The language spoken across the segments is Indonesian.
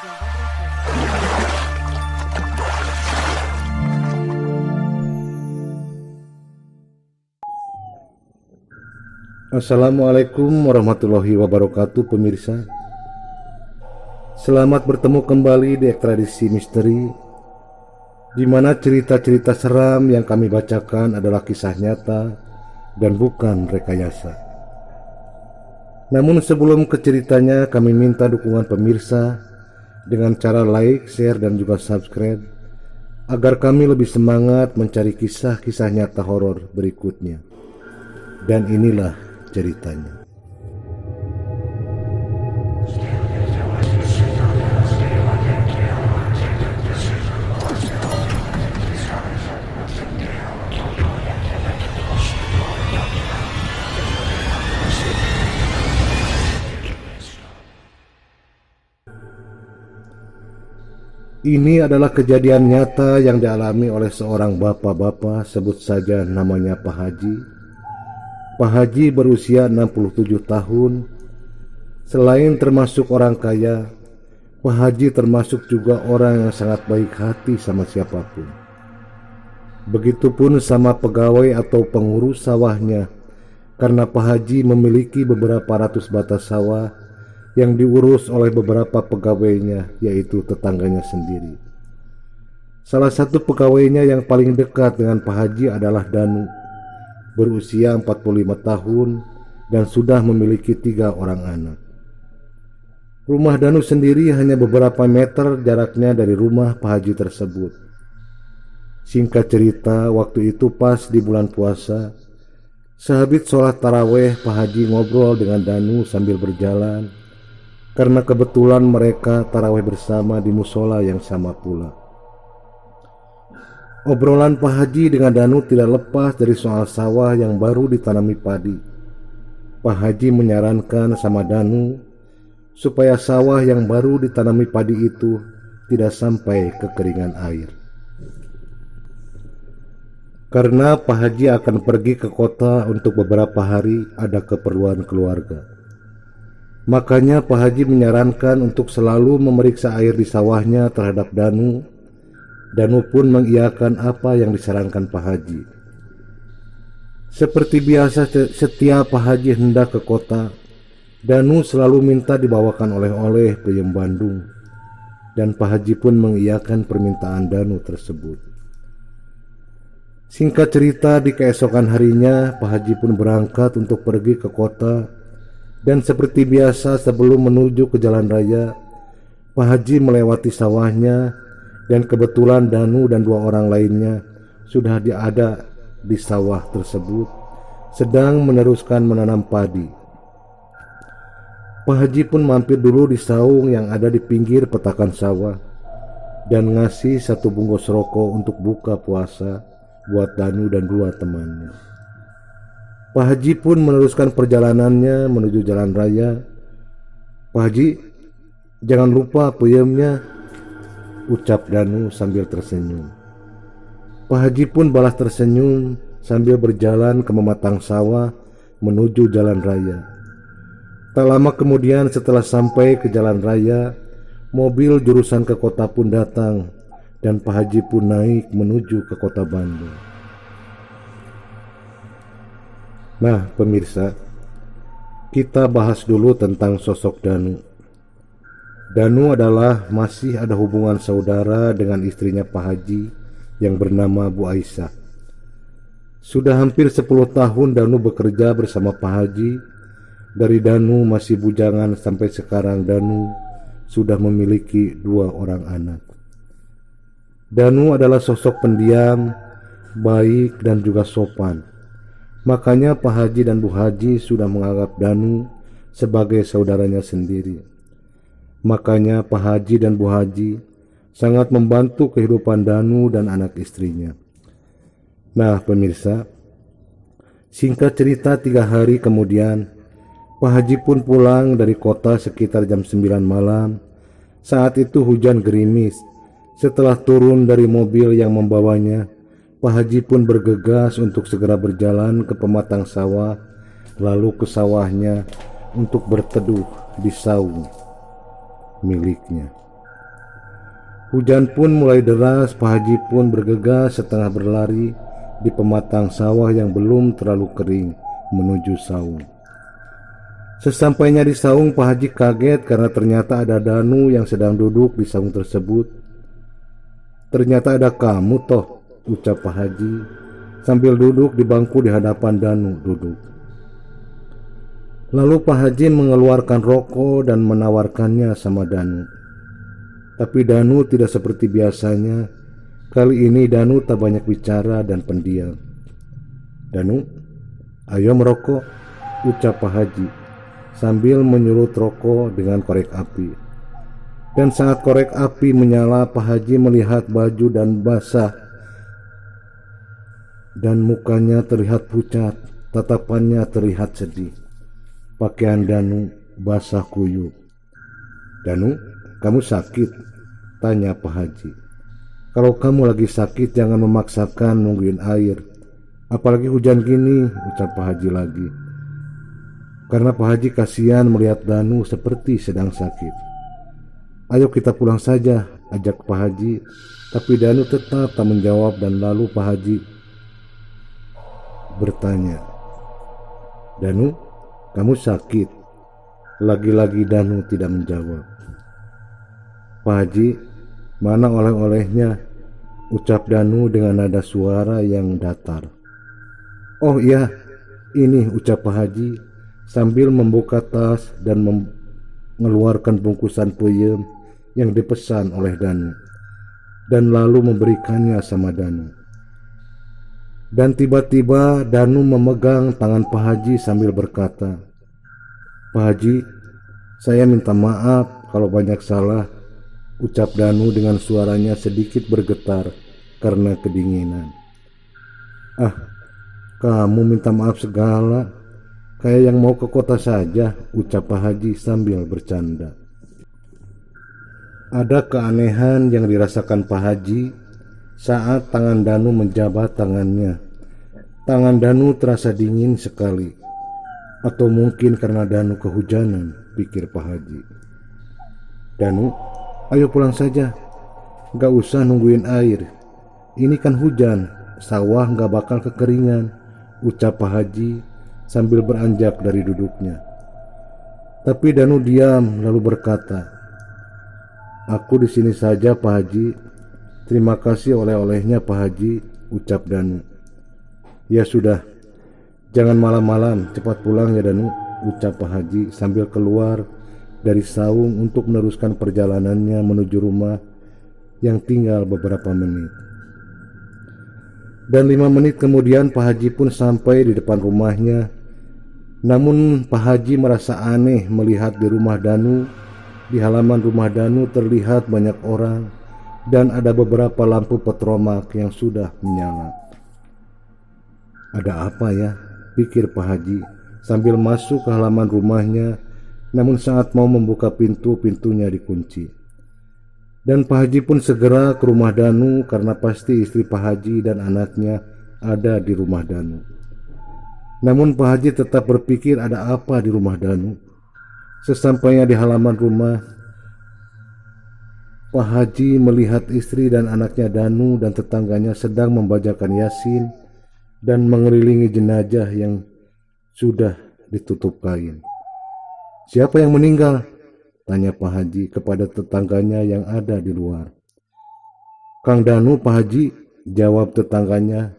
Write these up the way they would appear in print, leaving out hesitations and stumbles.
Jaga Berikut. Assalamualaikum warahmatullahi wabarakatuh pemirsa. Selamat bertemu kembali di Ekstradisi Misteri, di mana cerita-cerita seram yang kami bacakan adalah kisah nyata dan bukan rekayasa. Namun sebelum ke ceritanya, kami minta dukungan pemirsa dengan cara like, share, dan juga subscribe agar kami lebih semangat mencari kisah-kisah nyata horor berikutnya. Dan inilah ceritanya. Ini adalah kejadian nyata yang dialami oleh seorang bapak-bapak, sebut saja namanya Pak Haji. Pak Haji berusia 67 tahun. Selain termasuk orang kaya, Pak Haji termasuk juga orang yang sangat baik hati sama siapapun. Begitupun sama pegawai atau pengurus sawahnya, karena Pak Haji memiliki beberapa ratus batas sawah yang diurus oleh beberapa pegawainya, yaitu tetangganya sendiri. Salah satu pegawainya yang paling dekat dengan Pak Haji adalah Danu, berusia 45 tahun dan sudah memiliki 3 orang anak. Rumah Danu sendiri hanya beberapa meter jaraknya dari rumah Pak Haji tersebut. Singkat cerita, waktu itu pas di bulan puasa, sehabis sholat taraweh, Pak Haji ngobrol dengan Danu sambil berjalan, karena kebetulan mereka taraweh bersama di musola yang sama pula. Obrolan Pak Haji dengan Danu tidak lepas dari soal sawah yang baru ditanami padi. Pak Haji menyarankan sama Danu supaya sawah yang baru ditanami padi itu tidak sampai kekeringan air. Karena Pak Haji akan pergi ke kota untuk beberapa hari, ada keperluan keluarga. Makanya Pak Haji menyarankan untuk selalu memeriksa air di sawahnya terhadap Danu. Danu pun mengiyakan apa yang disarankan Pak Haji. Seperti biasa, setiap Pak Haji hendak ke kota, Danu selalu minta dibawakan oleh-oleh peyem Bandung, dan Pak Haji pun mengiyakan permintaan Danu tersebut. Singkat cerita, di keesokan harinya Pak Haji pun berangkat untuk pergi ke kota. Dan seperti biasa, sebelum menuju ke jalan raya, Pak Haji melewati sawahnya, dan kebetulan Danu dan 2 orang lainnya sudah ada di sawah tersebut, sedang meneruskan menanam padi. Pak Haji pun mampir dulu di saung yang ada di pinggir petakan sawah, dan ngasih 1 bungkus rokok untuk buka puasa buat Danu dan 2 temannya. Pak Haji pun meneruskan perjalanannya menuju jalan raya. "Pak Haji, jangan lupa peyemnya," ucap Danu sambil tersenyum. Pak Haji pun balas tersenyum sambil berjalan ke mematang sawah menuju jalan raya. Tak lama kemudian, setelah sampai ke jalan raya, mobil jurusan ke kota pun datang, dan Pak Haji pun naik menuju ke kota Bandung. Nah pemirsa, kita bahas dulu tentang sosok Danu. Danu adalah masih ada hubungan saudara dengan istrinya Pak Haji yang bernama Bu Aisyah. Sudah hampir 10 tahun Danu bekerja bersama Pak Haji. Dari Danu masih bujangan sampai sekarang Danu sudah memiliki 2 orang anak. Danu adalah sosok pendiam, baik dan juga sopan. Makanya Pak Haji dan Bu Haji sudah menganggap Danu sebagai saudaranya sendiri. Makanya Pak Haji dan Bu Haji sangat membantu kehidupan Danu dan anak istrinya. Nah pemirsa, singkat cerita 3 hari kemudian, Pak Haji pun pulang dari kota sekitar jam 9 malam. Saat itu hujan gerimis. Setelah turun dari mobil yang membawanya, Pak Haji pun bergegas untuk segera berjalan ke pematang sawah, lalu ke sawahnya untuk berteduh di saung miliknya. Hujan pun mulai deras. Pak Haji pun bergegas setengah berlari di pematang sawah yang belum terlalu kering menuju saung. Sesampainya di saung, Pak Haji kaget karena ternyata ada Danu yang sedang duduk di saung tersebut. "Ternyata ada kamu toh," ucap Pak Haji sambil duduk di bangku di hadapan Danu duduk. Lalu Pak Haji mengeluarkan rokok dan menawarkannya sama Danu. Tapi Danu tidak seperti biasanya. Kali ini Danu tak banyak bicara dan pendiam. "Danu, ayo merokok," ucap Pak Haji sambil menyulut rokok dengan korek api. Dan saat korek api menyala, Pak Haji melihat baju dan basah dan mukanya terlihat pucat, tatapannya terlihat sedih. Pakaian Danu basah kuyup. "Danu, kamu sakit?" tanya Pak Haji. "Kalau kamu lagi sakit jangan memaksakan nungguin air. Apalagi hujan gini," ucap Pak Haji lagi. Karena Pak Haji kasihan melihat Danu seperti sedang sakit. "Ayo kita pulang saja," ajak Pak Haji. Tapi Danu tetap tak menjawab dan lalu Pak Haji bertanya, "Danu, kamu sakit?" Lagi-lagi Danu tidak menjawab. "Pak Haji, mana oleh-olehnya?" ucap Danu dengan nada suara yang datar. "Oh iya, ini," ucap Pak Haji sambil membuka tas dan mengeluarkan bungkusan peyem yang dipesan oleh Danu, dan lalu memberikannya sama Danu. Dan tiba-tiba Danu memegang tangan Pak Haji sambil berkata, "Pak Haji, saya minta maaf kalau banyak salah," ucap Danu dengan suaranya sedikit bergetar karena kedinginan. "Ah, kamu minta maaf segala, kayak yang mau ke kota saja," ucap Pak Haji sambil bercanda. Ada keanehan yang dirasakan Pak Haji saat tangan Danu menjabat tangannya. Tangan Danu terasa dingin sekali. Atau mungkin karena Danu kehujanan, pikir Pak Haji. "Danu, ayo pulang saja. Gak usah nungguin air. Ini kan hujan, sawah gak bakal kekeringan," ucap Pak Haji sambil beranjak dari duduknya. Tapi Danu diam lalu berkata, "Aku di sini saja Pak Haji. Terima kasih oleh-olehnya Pak Haji," ucap Danu. "Ya sudah, jangan malam-malam, cepat pulang ya Danu," ucap Pak Haji sambil keluar dari saung untuk meneruskan perjalanannya menuju rumah yang tinggal beberapa menit. Dan 5 menit kemudian Pak Haji pun sampai di depan rumahnya. Namun Pak Haji merasa aneh melihat di rumah Danu, di halaman rumah Danu terlihat banyak orang dan ada beberapa lampu petromak yang sudah menyala. "Ada apa ya?" pikir Pak Haji sambil masuk ke halaman rumahnya. Namun saat mau membuka pintu, pintunya dikunci. Dan Pak Haji pun segera ke rumah Danu karena pasti istri Pak Haji dan anaknya ada di rumah Danu. Namun Pak Haji tetap berpikir ada apa di rumah Danu. Sesampainya di halaman rumah, Pak Haji melihat istri dan anaknya Danu dan tetangganya sedang membacakan Yasin dan mengelilingi jenazah yang sudah ditutup kain. "Siapa yang meninggal?" tanya Pak Haji kepada tetangganya yang ada di luar. "Kang Danu Pak Haji," jawab tetangganya.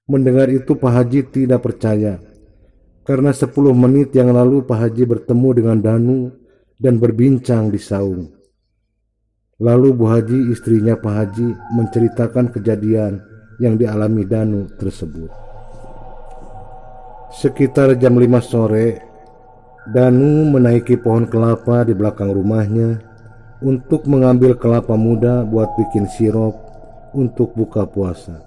Mendengar itu Pak Haji tidak percaya, karena 10 menit yang lalu Pak Haji bertemu dengan Danu dan berbincang di saung. Lalu Bu Haji, istrinya Pak Haji, menceritakan kejadian yang dialami Danu tersebut. Sekitar jam 5 sore, Danu menaiki pohon kelapa di belakang rumahnya untuk mengambil kelapa muda buat bikin sirup untuk buka puasa.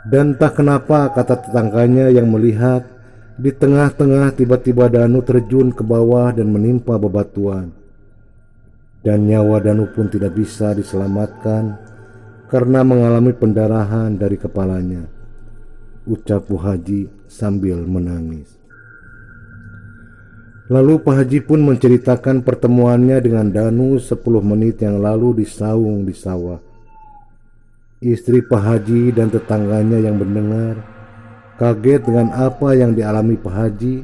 Dan tak kenapa, kata tetangganya yang melihat, di tengah-tengah tiba-tiba Danu terjun ke bawah dan menimpa bebatuan. Dan nyawa Danu pun tidak bisa diselamatkan karena mengalami pendarahan dari kepalanya, ucap Bu Haji sambil menangis. Lalu Pak Haji pun menceritakan pertemuannya dengan Danu 10 menit yang lalu di saung di sawah. Istri Pak Haji dan tetangganya yang mendengar kaget dengan apa yang dialami Pak Haji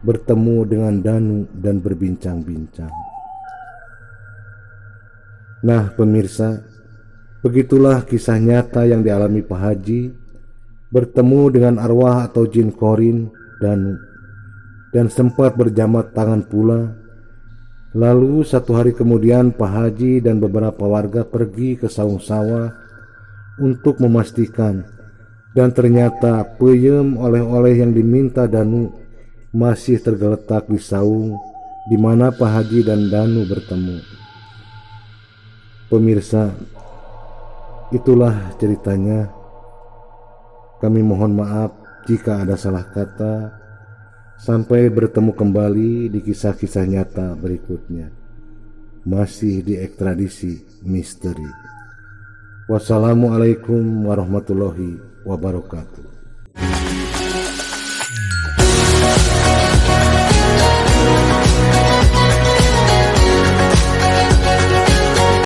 bertemu dengan Danu dan berbincang-bincang. Nah pemirsa, begitulah kisah nyata yang dialami Pak Haji bertemu dengan arwah atau jin korin Danu, dan sempat berjabat tangan pula. Lalu satu hari kemudian Pak Haji dan beberapa warga pergi ke saung sawah untuk memastikan, dan ternyata peyem oleh-oleh yang diminta Danu masih tergeletak di saung di mana Pak Haji dan Danu bertemu. Pemirsa, itulah ceritanya. Kami mohon maaf jika ada salah kata. Sampai bertemu kembali di kisah-kisah nyata berikutnya, masih di Ekstradisi Misteri. Wassalamualaikum warahmatullahi wabarakatuh.